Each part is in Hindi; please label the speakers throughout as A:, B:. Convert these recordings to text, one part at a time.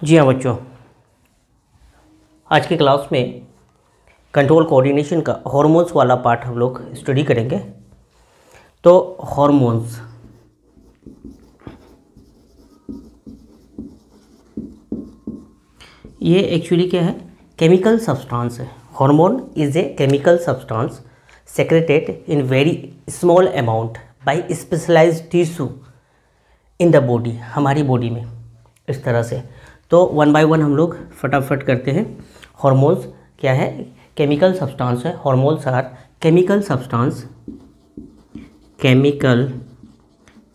A: जी हाँ बच्चों, आज की क्लास में कंट्रोल कोऑर्डिनेशन का हार्मोन्स वाला पार्ट हम लोग स्टडी करेंगे। तो हार्मोन्स ये एक्चुअली क्या है? केमिकल सब्सटेंस है। Hormone is a chemical substance secreted in very small amount by specialised tissue in the body, हमारी बॉडी में। इस तरह से तो वन बाय वन हम लोग फटाफट करते हैं। हार्मोन्स क्या है? केमिकल सब्सटेंस है। Hormones are chemical substance, chemical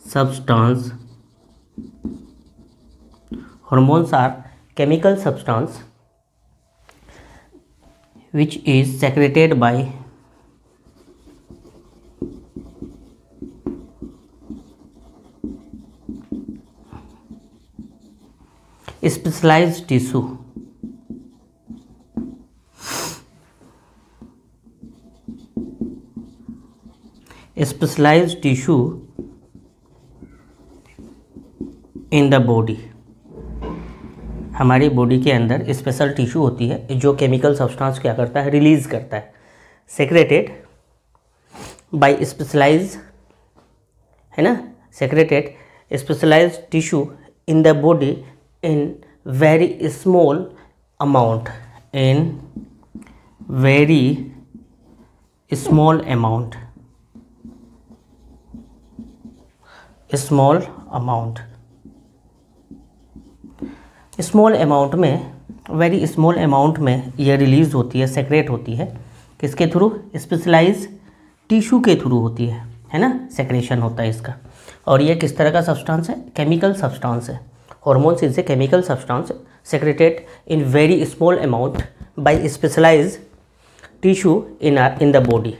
A: substance. Hormones are chemical substance which is secreted by specialized tissue in the body। हमारी बॉडी के अंदर स्पेशल टिश्यू होती है जो केमिकल सब्सटेंस क्या करता है? रिलीज करता है। सेक्रेटेड बाय स्पेशलाइज, है ना, secreted specialised tissue in the body in very small amount, in very small amount, small amount. Small amount में, वेरी स्मॉल अमाउंट में ये रिलीज होती है, सेक्रेट होती है। किसके थ्रू? स्पेशलाइज टिश्यू के थ्रू होती है ना, सेक्रेशन होता है इसका। और ये किस तरह का सब्सटेंस है? केमिकल सब्सटेंस है। Hormones is a chemical substance secreted in very small amount by specialise tissue in the body,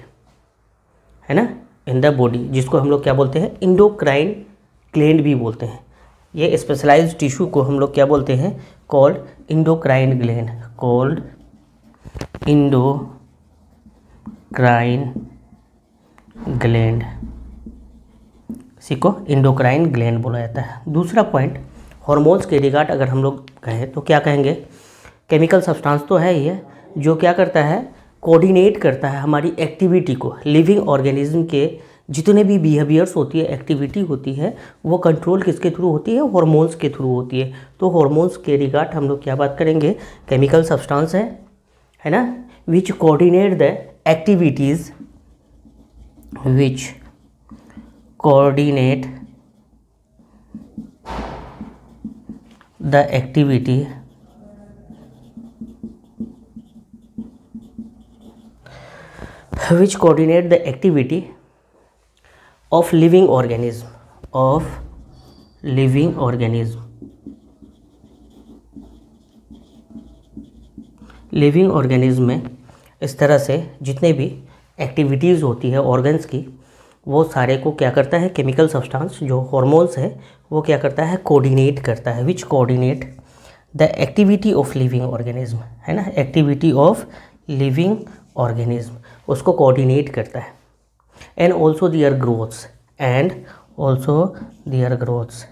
A: है ना, इन द बॉडी, जिसको हम लोग क्या बोलते हैं? इंडोक्राइन ग्लैंड भी बोलते हैं। ये स्पेशलाइज्ड टिश्यू को हम लोग क्या बोलते हैं? Called endocrine gland, called endocrine gland. इसी को इंडोक्राइन ग्लैंड बोला जाता है। दूसरा पॉइंट, हार्मोन्स के रिगार्ड अगर हम लोग कहें तो क्या कहेंगे? केमिकल सब्सटेंस तो है ये, जो क्या करता है? कोऑर्डिनेट करता है हमारी एक्टिविटी को। लिविंग ऑर्गेनिज्म के जितने भी बिहेवियर्स होती है, एक्टिविटी होती है, वो कंट्रोल किसके थ्रू होती है? हार्मोन्स के थ्रू होती है। तो हार्मोन्स के रिगार्ड हम लोग क्या बात करेंगे? केमिकल सब्सटेंस है ना, which coordinate the activities, which coordinate the activity which coordinate the activity of living organism, of living organism। Living organism में इस तरह से जितने भी एक्टिविटीज़ होती है ऑर्गन्स की, वो सारे को क्या करता है? केमिकल सब्सटेंस जो हार्मोन्स है वो क्या करता है? कोऑर्डिनेट करता है। Which coordinate the activity of living organism, है ना, एक्टिविटी ऑफ लिविंग ऑर्गेनिज्म उसको कोऑर्डिनेट करता है। And also their growths, and also their growths.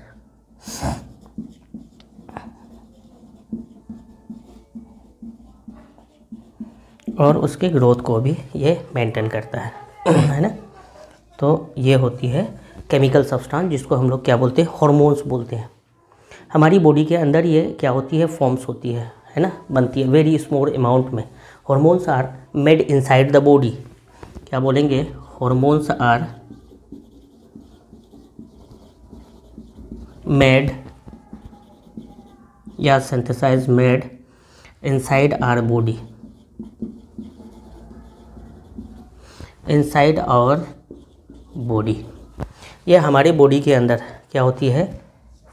A: और उसके ग्रोथ को भी ये मेंटेन करता है ना। तो ये होती है केमिकल सब्सटेंस, जिसको हम लोग क्या बोलते हैं? हार्मोन्स बोलते हैं। हमारी बॉडी के अंदर ये क्या होती है? फॉर्म्स होती है ना, बनती है वेरी स्मॉल अमाउंट में। Hormones are made inside the body. क्या बोलेंगे? हार्मोन्स आर मेड या synthesize made inside our body, inside our body. ये हमारी बॉडी के अंदर क्या होती है?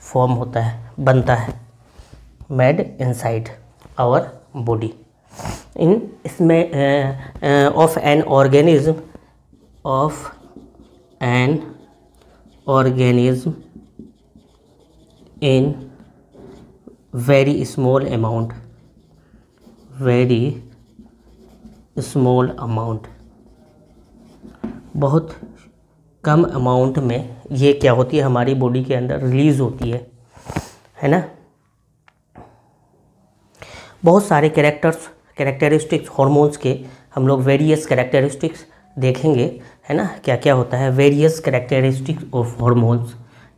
A: फॉर्म होता है, बनता है, made inside our body in इसमें of an organism, of an organism in very small amount, very small amount. बहुत कम अमाउंट में ये क्या होती है? हमारी बॉडी के अंदर रिलीज़ होती है ना। बहुत सारे कैरेक्टरिस्टिक्स हार्मोन्स के हम लोग वेरियस कैरेक्टरिस्टिक्स देखेंगे, है ना, क्या क्या होता है वेरियस कैरेक्टरिस्टिक्स ऑफ हार्मोन्स,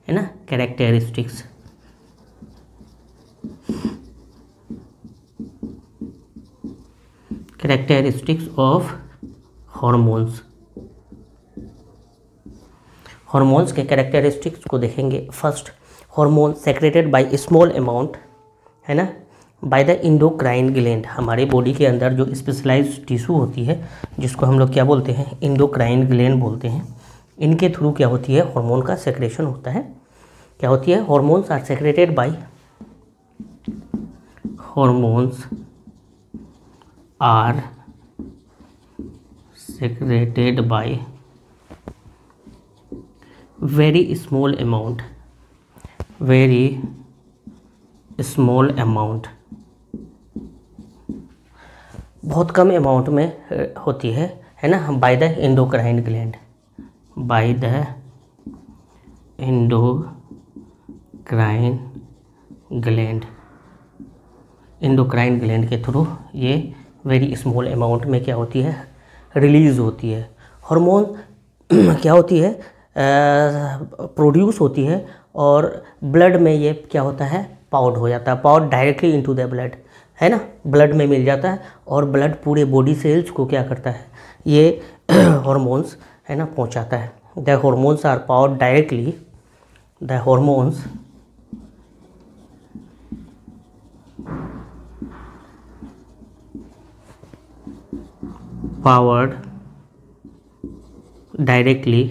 A: है ना, characteristics. Characteristics of hormones, hormones के कैरेक्टरिस्टिक्स को देखेंगे। First, hormone secreted by small amount, है ना, बाय द इंडोक्राइन ग्लैंड। हमारे बॉडी के अंदर जो स्पेशलाइज्ड टिश्यू होती है जिसको हम लोग क्या बोलते हैं, इंडोक्राइन ग्लैंड बोलते हैं, इनके थ्रू क्या होती है हार्मोन का सेक्रेशन होता है। क्या होती है, hormones are secreted by, hormones are secreted by very small amount, very small amount, बहुत कम अमाउंट में होती है ना, by the endocrine gland, by the endocrine gland, endocrine gland के थ्रू ये वेरी स्मॉल अमाउंट में क्या होती है, रिलीज़ होती है। हार्मोन क्या होती है, प्रोड्यूस होती है और ब्लड में ये क्या होता है, पाउड हो जाता है, पाउड डायरेक्टली इनटू द ब्लड, है ना, ब्लड में मिल जाता है और ब्लड पूरे बॉडी सेल्स को क्या करता है, ये हार्मोन्स, है ना, पहुंचाता है। The hormones are poured directly, the hormones powered directly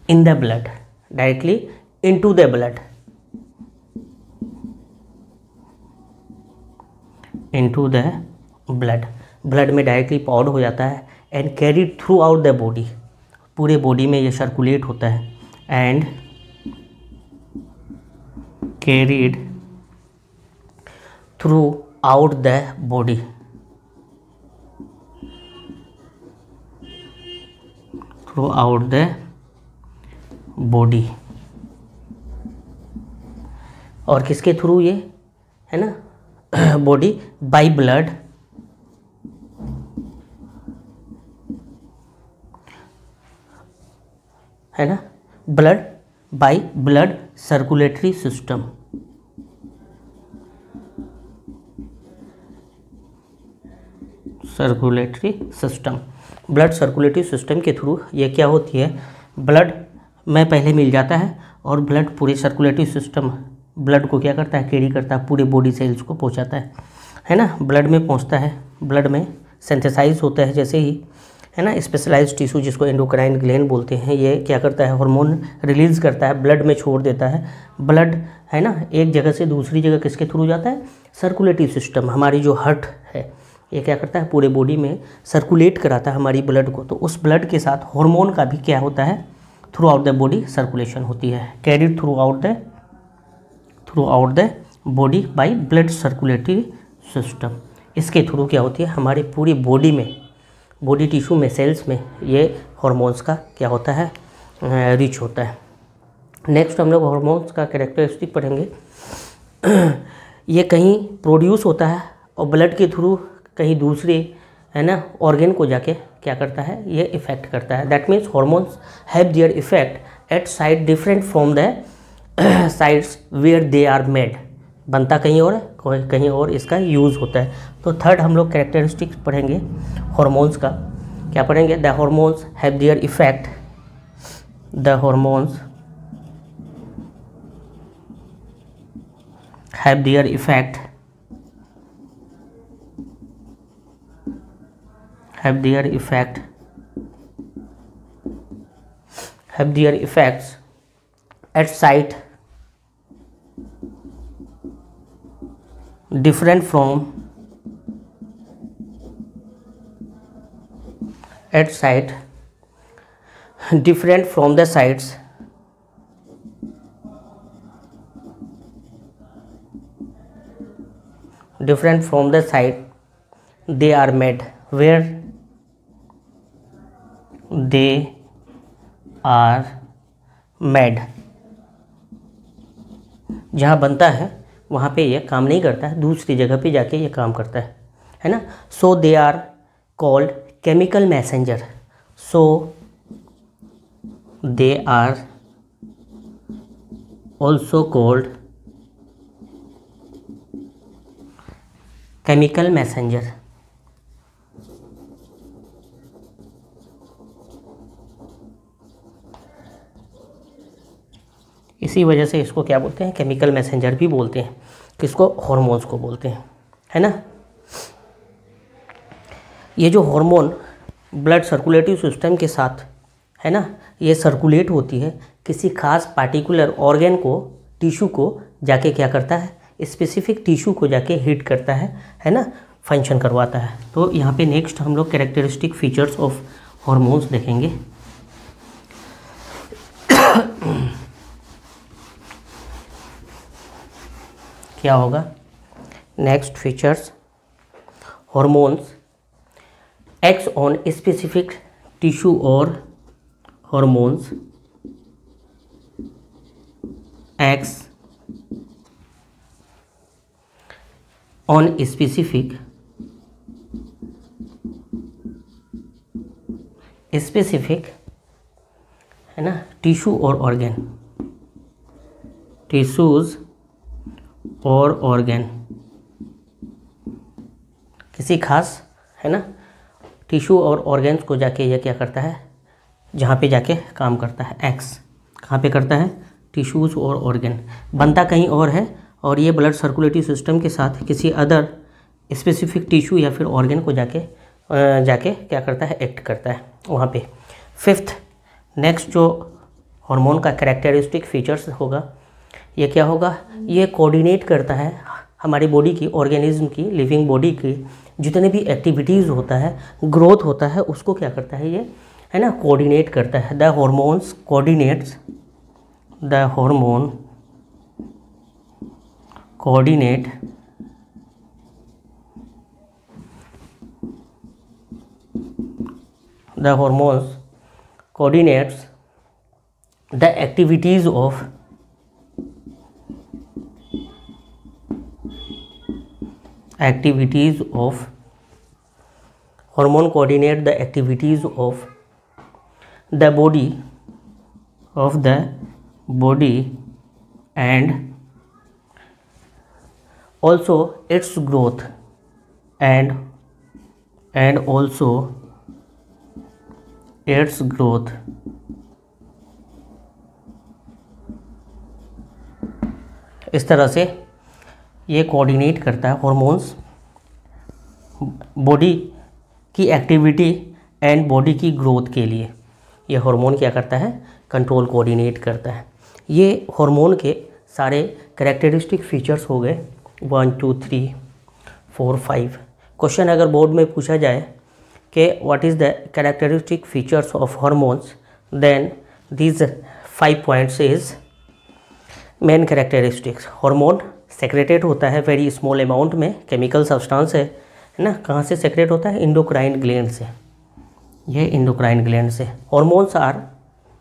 A: in the blood, directly into the blood, into the blood, blood में डायरेक्टली पाउड हो जाता है and carried through out the body, पूरे बॉडी में ये सर्कुलेट होता है and carried through out the body, through out the body. और किसके थ्रू ये, है ना, बॉडी बाय ब्लड, है ना, blood by blood circulatory system, circulatory system, blood circulatory system के थ्रू ये क्या होती है, ब्लड में पहले मिल जाता है और ब्लड पूरे सर्कुलेटरी सिस्टम ब्लड को क्या करता है, कैरी करता है, पूरे बॉडी सेल्स को पहुंचाता है ना, ब्लड में पहुंचता है, ब्लड में सिंथेसाइज होता है जैसे ही, है ना, स्पेशलाइज्ड टिश्यू जिसको एंडोक्राइन ग्लैंड बोलते हैं, ये क्या करता है, हार्मोन रिलीज़ करता है, ब्लड में छोड़ देता है। ब्लड, है ना, एक जगह से दूसरी जगह किसके थ्रू जाता है, सर्कुलेटरी सिस्टम, हमारी जो हार्ट है ये क्या करता है, पूरे बॉडी में सर्कुलेट कराता है हमारी ब्लड को। तो उस ब्लड के साथ हार्मोन का भी क्या होता है, through out the body circulation होती है, carried through out the body by blood circulatory system. इसके थ्रू क्या होती है, हमारी पूरी बॉडी में, बॉडी टिश्यू में, सेल्स में ये हार्मोन्स का क्या होता है, रीच होता है। नेक्स्ट हम लोग हार्मोन्स का कैरेक्टरिस्टिक पढ़ेंगे। ये कहीं प्रोड्यूस होता है और ब्लड के थ्रू कहीं दूसरे, है ना, ऑर्गन को जाके क्या करता है, ये इफेक्ट करता है। That means hormones have their effect at side different from the sides where they are made, बनता कहीं और है, कहीं और इसका यूज़ होता है। तो थर्ड हम लोग कैरेक्टरिस्टिक्स पढ़ेंगे हार्मोन्स का। क्या पढ़ेंगे, the hormones have their effect, the hormones have their effect, have their effects at site different from the sites they are made, where they are made, जहाँ बनता है वहाँ पे ये काम नहीं करता है, दूसरी जगह पे जाके ये काम करता है ना। So they are called chemical messenger, so they are also called chemical messenger. इसी वजह से इसको क्या बोलते हैं, केमिकल मैसेंजर भी बोलते हैं। किसको, हार्मोन्स को बोलते हैं, है ना। ये जो हार्मोन ब्लड सर्कुलेटरी सिस्टम के साथ, है ना, ये सर्कुलेट होती है, किसी खास पार्टिकुलर ऑर्गन को, टिश्यू को जाके क्या करता है, स्पेसिफिक टिश्यू को जाके हिट करता है ना, फंक्शन करवाता है। तो यहाँ पे नेक्स्ट हम लोग कैरेक्टरिस्टिक फीचर्स ऑफ हार्मोन्स देखेंगे। क्या होगा next features, hormones acts on specific tissue और हार्मोन्स एक्ट्स ऑन स्पेसिफिक है ना, टिश्यू और ऑर्गन, टिश्यूज और ऑर्गन, किसी खास, है ना, टिश्यू और ऑर्गन्स को जाके ये क्या करता है, जहाँ पे जाके काम करता है। एक्स कहाँ पे करता है, टिश्यूज़ और ऑर्गन, बनता कहीं और है, और ये ब्लड सर्कुलेटरी सिस्टम के साथ किसी अदर स्पेसिफिक टिश्यू या फिर ऑर्गन को जाके क्या करता है, एक्ट करता है वहाँ पे। फिफ्थ नेक्स्ट जो हार्मोन का कैरेक्टरिस्टिक फीचर्स होगा, ये क्या होगा, ये कोऑर्डिनेट करता है हमारी बॉडी की, ऑर्गेनिज्म की, लिविंग बॉडी की जितने भी एक्टिविटीज़ होता है, ग्रोथ होता है, उसको क्या करता है ये, है ना, कोऑर्डिनेट करता है। The hormones coordinates, the hormone coordinate the hormones coordinates the activities of hormone coordinate the activities of the body and also its growth and also its growth। इस तरह से ये कोऑर्डिनेट करता है हार्मोन्स बॉडी की एक्टिविटी एंड बॉडी की ग्रोथ के लिए। ये हार्मोन क्या करता है, कंट्रोल कोऑर्डिनेट करता है। ये हार्मोन के सारे कैरेक्टरिस्टिक फीचर्स हो गए 1 2 3 4 5। क्वेश्चन अगर बोर्ड में पूछा जाए कि what is the characteristic features of hormones, then these 5 points is main characteristics. Hormone secreted होता है वेरी स्मॉल अमाउंट में, केमिकल सब्सटेंस है ना। कहाँ से सेक्रेट होता है, इंडोक्राइन ग्लैंड से, ये इंडोक्राइन ग्लैंड से। Hormones are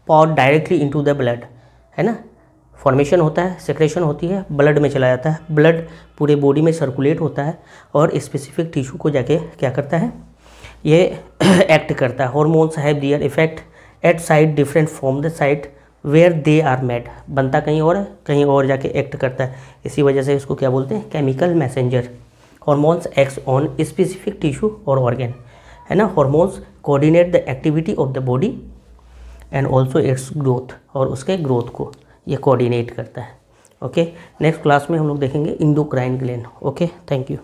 A: poured directly into the blood, है ना, फॉर्मेशन होता है, सेक्रेशन होती है, ब्लड में चला जाता है, ब्लड पूरे बॉडी में सर्कुलेट होता है और स्पेसिफिक टिश्यू को जाके क्या करता है, ये एक्ट करता है। Hormones have their effect at site different from the site where they are made, बनता कहीं और है, कहीं और जाके एक्ट करता है। इसी वजह से इसको क्या बोलते हैं, chemical messenger. Hormones acts on specific tissue और ऑर्गन, है ना। Hormones coordinate the activity of the body and also it's growth, और उसके ग्रोथ को ये कोऑर्डिनेट करता है। ओके, नेक्स्ट क्लास में हम लोग देखेंगे endocrine gland. Okay, thank you.